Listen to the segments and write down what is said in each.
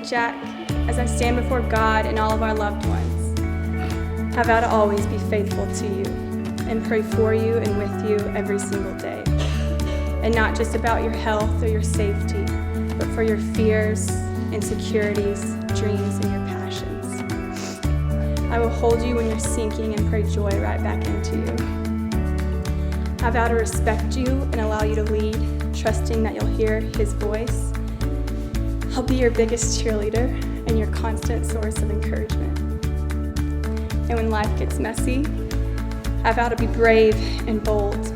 Jack, as I stand before God and all of our loved ones, I vow to always be faithful to you and pray for you and with you every single day. And not just about your health or your safety, but for your fears, insecurities, dreams, and your passions. I will hold you when you're sinking and pray joy right back into you. I vow to respect you and allow you to lead, trusting that you'll hear his voice. I'll be your biggest cheerleader and your constant source of encouragement. And when life gets messy, I vow to be brave and bold.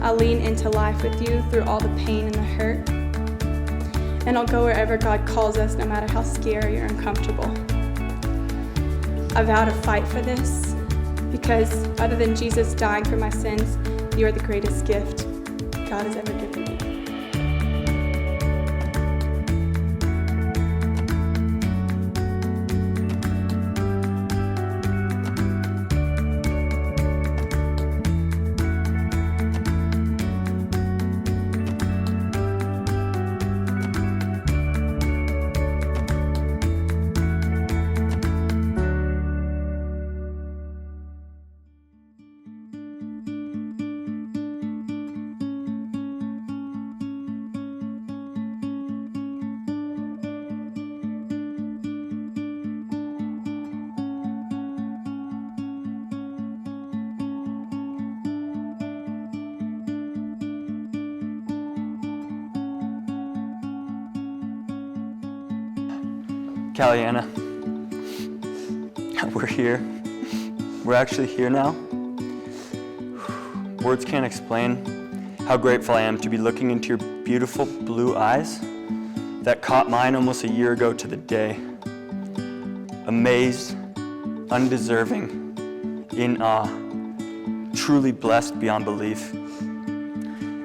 I'll lean into life with you through all the pain and the hurt. And I'll go wherever God calls us, no matter how scary or uncomfortable. I vow to fight for this, because other than Jesus dying for my sins, you are the greatest gift God has ever given me. Caliana, we're here. We're actually here now. Words can't explain how grateful I am to be looking into your beautiful blue eyes that caught mine almost a year ago to the day. Amazed, undeserving, in awe, truly blessed beyond belief.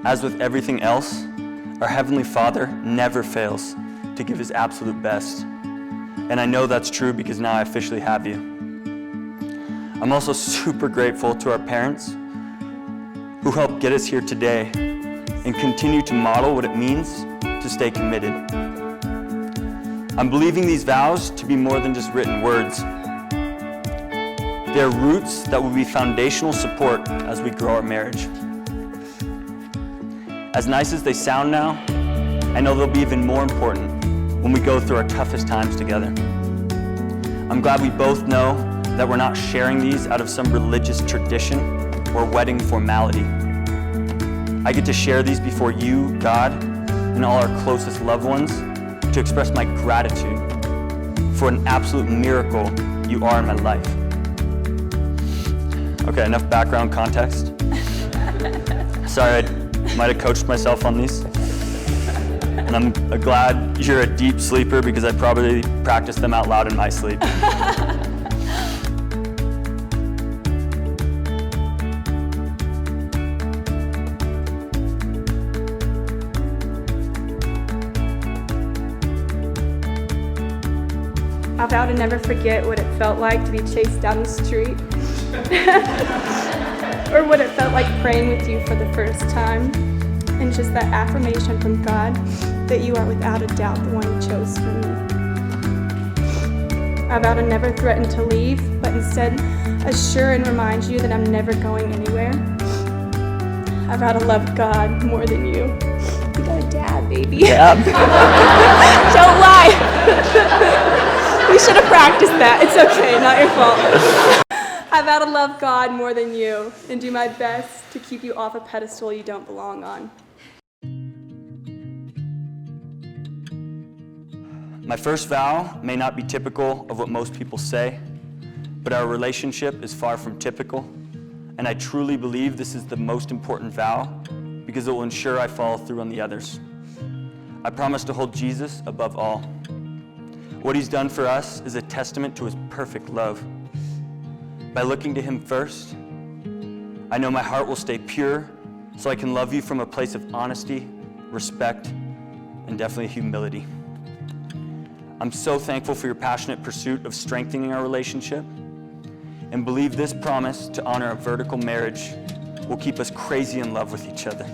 As with everything else, our Heavenly Father never fails to give his absolute best. And I know that's true because now I officially have you. I'm also super grateful to our parents who helped get us here today and continue to model what it means to stay committed. I'm believing these vows to be more than just written words. They're roots that will be foundational support as we grow our marriage. As nice as they sound now, I know they'll be even more important when we go through our toughest times together. I'm glad we both know that we're not sharing these out of some religious tradition or wedding formality. I get to share these before you, God, and all our closest loved ones to express my gratitude for an absolute miracle you are in my life. Okay, enough background context. Sorry, I might have coached myself on these. And I'm glad you're a deep sleeper because I probably practiced them out loud in my sleep. I vow to never forget what it felt like to be chased down the street. Or what it felt like praying with you for the first time. And just that affirmation from God that you are without a doubt the one He chose for me. I vow to never threaten to leave, but instead assure and remind you that I'm never going anywhere. I vow to love God more than you. You got a dad, baby. Yeah. Don't lie. We should have practiced that. It's okay, not your fault. I vow to love God more than you and do my best to keep you off a pedestal you don't belong on. My first vow may not be typical of what most people say, but our relationship is far from typical, and I truly believe this is the most important vow because it will ensure I follow through on the others. I promise to hold Jesus above all. What He's done for us is a testament to His perfect love. By looking to Him first, I know my heart will stay pure so I can love you from a place of honesty, respect, and definitely humility. I'm so thankful for your passionate pursuit of strengthening our relationship and believe this promise to honor a vertical marriage will keep us crazy in love with each other.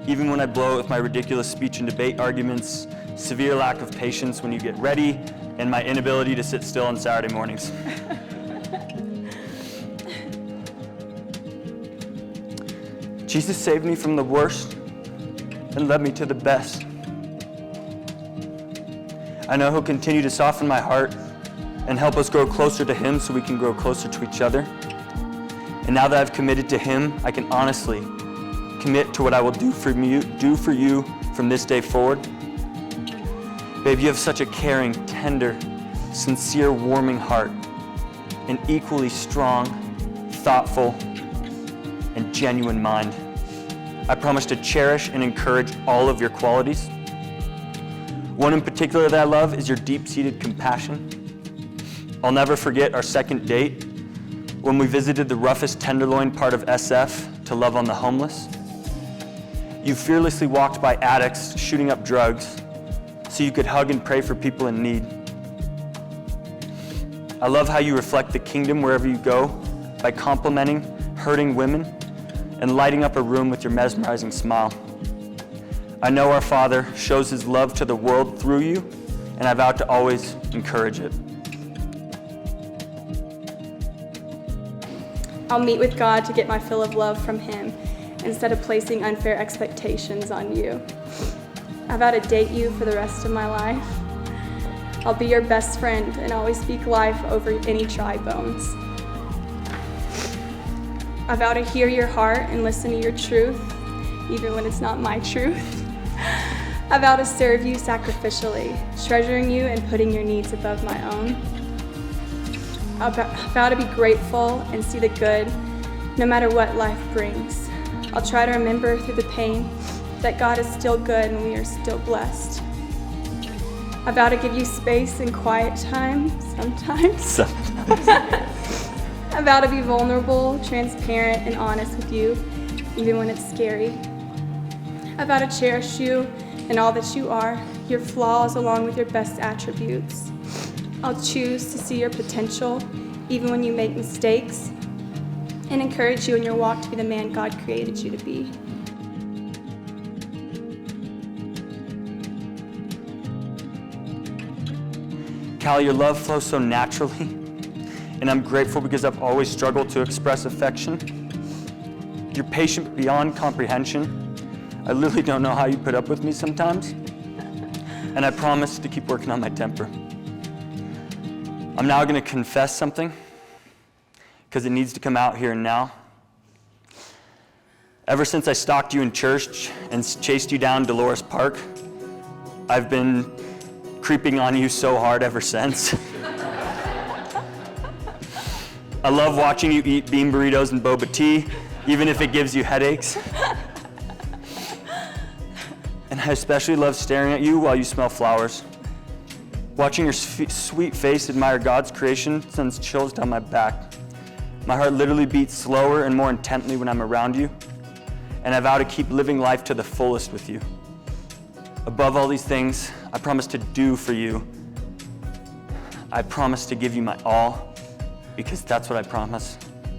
Even when I blow it with my ridiculous speech and debate arguments, severe lack of patience when you get ready, and my inability to sit still on Saturday mornings. Jesus saved me from the worst and led me to the best. I know He'll continue to soften my heart and help us grow closer to Him so we can grow closer to each other. And now that I've committed to Him, I can honestly commit to what I will do for you from this day forward. Babe, you have such a caring, tender, sincere, warming heart, an equally strong, thoughtful, and genuine mind. I promise to cherish and encourage all of your qualities. One in particular that I love is your deep-seated compassion. I'll never forget our second date when we visited the roughest tenderloin part of SF to love on the homeless. You fearlessly walked by addicts shooting up drugs so you could hug and pray for people in need. I love how you reflect the kingdom wherever you go by complimenting hurting women and lighting up a room with your mesmerizing smile. I know our Father shows His love to the world through you, and I vow to always encourage it. I'll meet with God to get my fill of love from Him instead of placing unfair expectations on you. I vow to date you for the rest of my life. I'll be your best friend and always speak life over any dry bones. I vow to hear your heart and listen to your truth, even when it's not my truth. I vow to serve you sacrificially, treasuring you and putting your needs above my own. I vow to be grateful and see the good, no matter what life brings. I'll try to remember through the pain that God is still good and we are still blessed. I vow to give you space and quiet time sometimes. I vow to be vulnerable, transparent, and honest with you, even when it's scary. I vow to cherish you and all that you are, your flaws along with your best attributes. I'll choose to see your potential, even when you make mistakes, and encourage you in your walk to be the man God created you to be. Callie, your love flows so naturally, and I'm grateful because I've always struggled to express affection. You're patient beyond comprehension. I literally don't know how you put up with me sometimes, and I promise to keep working on my temper. I'm now going to confess something, because it needs to come out here and now. Ever since I stalked you in church and chased you down Dolores Park, I've been creeping on you so hard ever since. I love watching you eat bean burritos and boba tea, even if it gives you headaches. And I especially love staring at you while you smell flowers. Watching your sweet face admire God's creation sends chills down my back. My heart literally beats slower and more intently when I'm around you, and I vow to keep living life to the fullest with you. Above all these things, I promise to do for you. I promise to give you my all, because that's what I promise,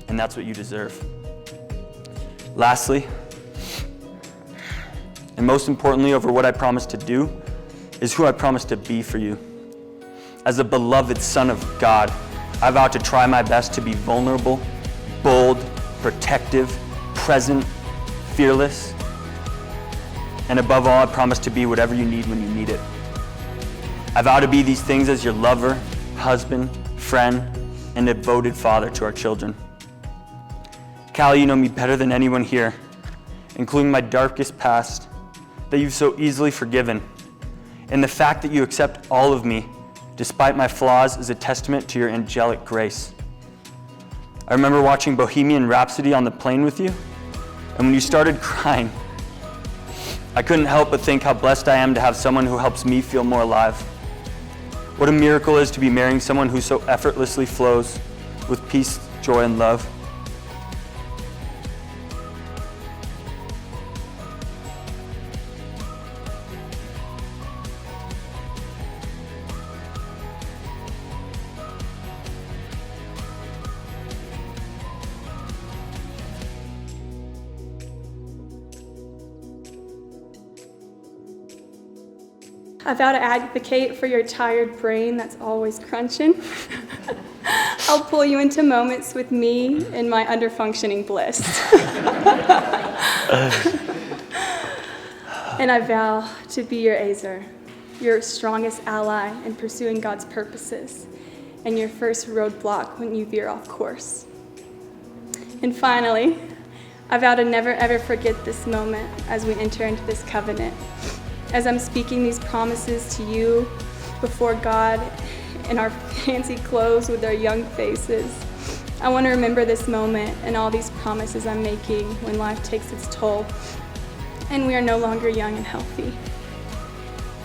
and that's what you deserve. Lastly, and most importantly over what I promise to do, is who I promise to be for you. As a beloved son of God, I vow to try my best to be vulnerable, bold, protective, present, fearless, and above all, I promise to be whatever you need when you need it. I vow to be these things as your lover, husband, friend, and devoted father to our children. Callie, you know me better than anyone here, including my darkest past, that you've so easily forgiven. And the fact that you accept all of me, despite my flaws, is a testament to your angelic grace. I remember watching Bohemian Rhapsody on the plane with you, and when you started crying, I couldn't help but think how blessed I am to have someone who helps me feel more alive. What a miracle it is to be marrying someone who so effortlessly flows with peace, joy, and love. I vow to advocate for your tired brain that's always crunching. I'll pull you into moments with me in my underfunctioning bliss. And I vow to be your Azer, your strongest ally in pursuing God's purposes, and your first roadblock when you veer off course. And finally, I vow to never ever forget this moment as we enter into this covenant. As I'm speaking these promises to you before God in our fancy clothes with our young faces, I want to remember this moment and all these promises I'm making when life takes its toll and we are no longer young and healthy.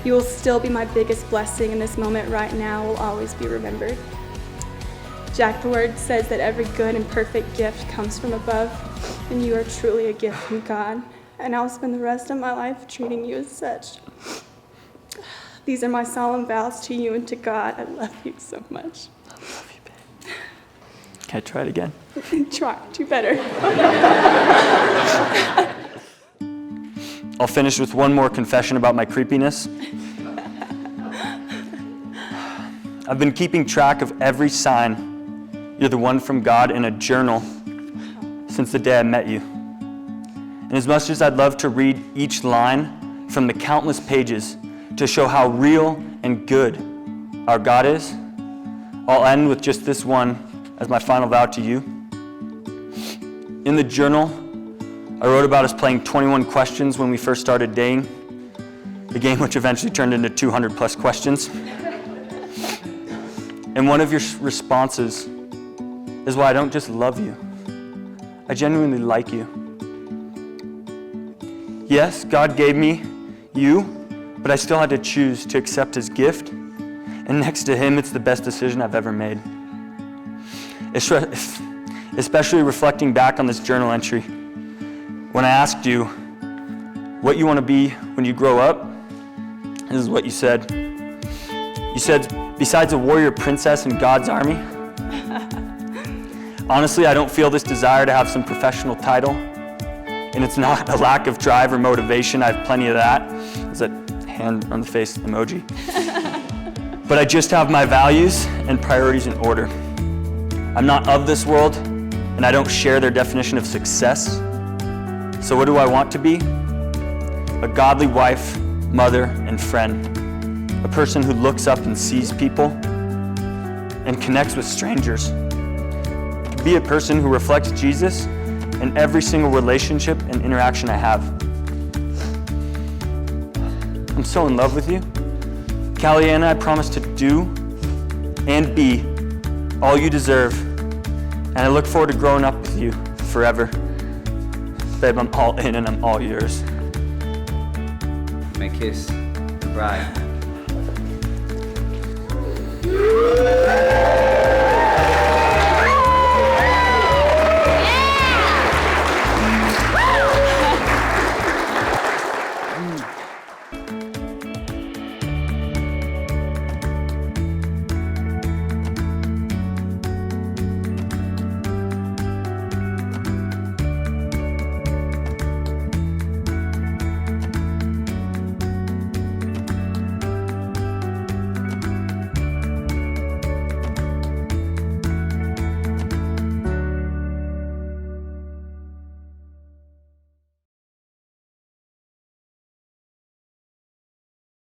You will still be my biggest blessing, and this moment right now will always be remembered. Jack, the word says that every good and perfect gift comes from above, and you are truly a gift from God, and I'll spend the rest of my life treating you as such. These are my solemn vows to you and to God. I love you so much. I love you, babe. Can I try it again? Try, do better. I'll finish with one more confession about my creepiness. I've been keeping track of every sign you're the one from God in a journal since the day I met you. And as much as I'd love to read each line from the countless pages to show how real and good our God is, I'll end with just this one as my final vow to you. In the journal, I wrote about us playing 21 questions when we first started dating, the game which eventually turned into 200 plus questions. And one of your responses is why I don't just love you, I genuinely like you. Yes, God gave me you, but I still had to choose to accept his gift, and next to him, it's the best decision I've ever made. Especially reflecting back on this journal entry. When I asked you what you want to be when you grow up, this is what you said. You said, besides a warrior princess in God's army, honestly, I don't feel this desire to have some professional title, and it's not a lack of drive or motivation. I have plenty of that. It's that hand on the face emoji. But I just have my values and priorities in order. I'm not of this world, and I don't share their definition of success. So what do I want to be? A godly wife, mother, and friend. A person who looks up and sees people and connects with strangers. Be a person who reflects Jesus in every single relationship and interaction I have. I'm so in love with you. Callie and I promise to do and be all you deserve, and I look forward to growing up with you forever. Babe, I'm all in and I'm all yours. May kiss the bride.